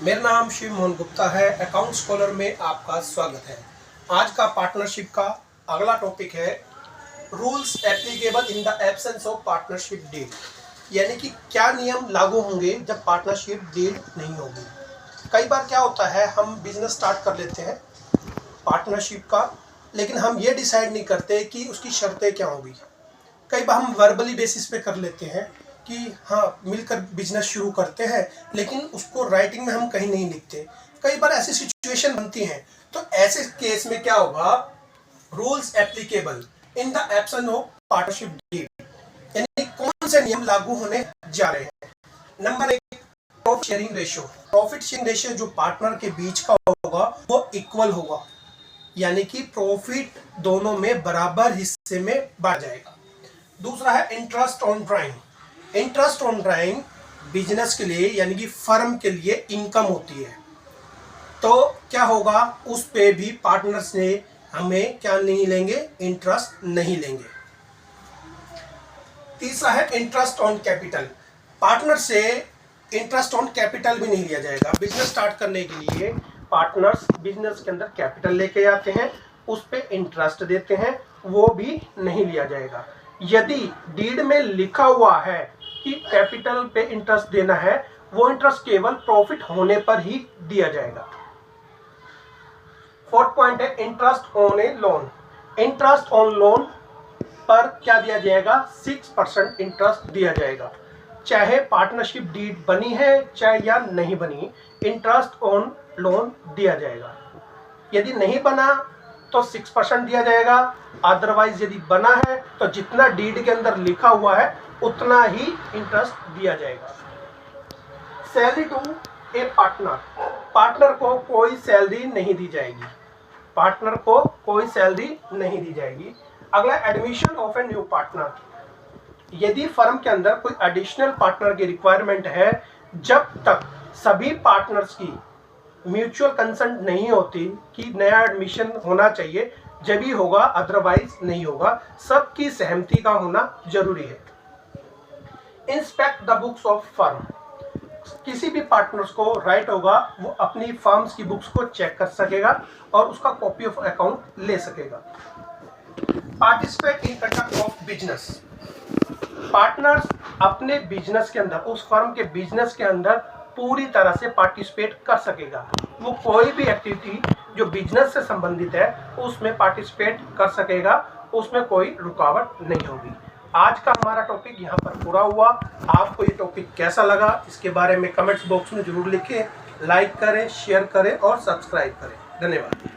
मेरा नाम शिव मोहन गुप्ता है। अकाउंट स्कॉलर में आपका स्वागत है। आज का पार्टनरशिप का अगला टॉपिक है rules applicable in the absence of partnership deed, यानी कि क्या नियम लागू होंगे जब पार्टनरशिप डीड नहीं होगी। कई बार क्या होता है, हम बिजनेस स्टार्ट कर लेते हैं पार्टनरशिप का, लेकिन हम ये डिसाइड नहीं करते कि उसकी शर्तें क्या होंगी। कई बार हम वर्बली बेसिस पे कर लेते हैं कि हाँ मिलकर बिजनेस शुरू करते हैं, लेकिन उसको राइटिंग में हम कहीं नहीं लिखते। कई बार ऐसी सिचुएशन बनती हैं, तो ऐसे केस में क्या होगा, rules applicable in the absence of partnership deed, यानी कौन से नियम लागू होने जा रहे हैं। Number 1, profit sharing ratio. Profit sharing ratio जो पार्टनर के बीच का होगा वो इक्वल होगा, यानी कि प्रॉफिट दोनों में बराबर हिस्से में बांट जाएगा। दूसरा है interest on drawing. Interest on drawing business के लिए यानी कि फर्म के लिए इनकम होती है, तो क्या होगा, उस पे भी पार्टनर्स ने हमें क्या नहीं लेंगे, इंटरेस्ट नहीं लेंगे। तीसरा है इंटरेस्ट ऑन कैपिटल। पार्टनर से इंटरेस्ट ऑन कैपिटल भी नहीं लिया जाएगा। बिजनेस स्टार्ट करने के लिए पार्टनर्स बिजनेस के अंदर कैपिटल लेके आते हैं, उस पे इंटरेस्ट देते हैं, वो भी नहीं लिया जाएगा। यदि डीड में लिखा हुआ है कि कैपिटल पे इंटरेस्ट देना है, वो इंटरेस्ट केवल प्रॉफिट होने पर ही दिया जाएगा। फोर्थ पॉइंट है interest on A loan. Interest on loan पर क्या दिया जाएगा, 6% इंटरेस्ट दिया जाएगा। चाहे पार्टनरशिप डीड बनी है चाहे या नहीं बनी, इंटरेस्ट ऑन लोन दिया जाएगा। यदि नहीं बना तो 6% दिया जाएगा, अदरवाइज यदि बना है तो जितना डीड के अंदर लिखा हुआ है उतना ही इंटरेस्ट दिया जाएगा। Salary to a partner. Partner को कोई सैलरी नहीं दी जाएगी। पार्टनर को कोई सैलरी नहीं दी जाएगी। अगला admission of a new partner. यदि फर्म के अंदर कोई एडिशनल पार्टनर की रिक्वायरमेंट है, जब तक सभी पार्टनर्स की म्यूचुअल कंसेंट नहीं होती कि नया एडमिशन होना चाहिए, जब ही होगा, अदरवाइज नहीं होगा। सबकी सहमति का होना जरूरी है। Inspect the books of firm. किसी भी पार्टनर्स को राइट होगा वो अपनी फर्म्स की बुक्स को चेक कर सकेगा और उसका कॉपी ऑफ अकाउंट ले सकेगा। Participate in conduct of business. Partners अपने बिजनेस के अंदर, उस फर्म के बिजनेस के अंदर पूरी तरह से पार्टिसिपेट कर सकेगा। वो कोई भी एक्टिविटी जो बिजनेस से संबंधित है उसमें पार्टिसिपेट कर सकेगा, उसमें कोई रुकावट नहीं होगी। आज का हमारा टॉपिक यहाँ पर पूरा हुआ। आपको ये टॉपिक कैसा लगा इसके बारे में कमेंट्स बॉक्स में जरूर लिखें। लाइक करें, शेयर करें और सब्सक्राइब करें। धन्यवाद।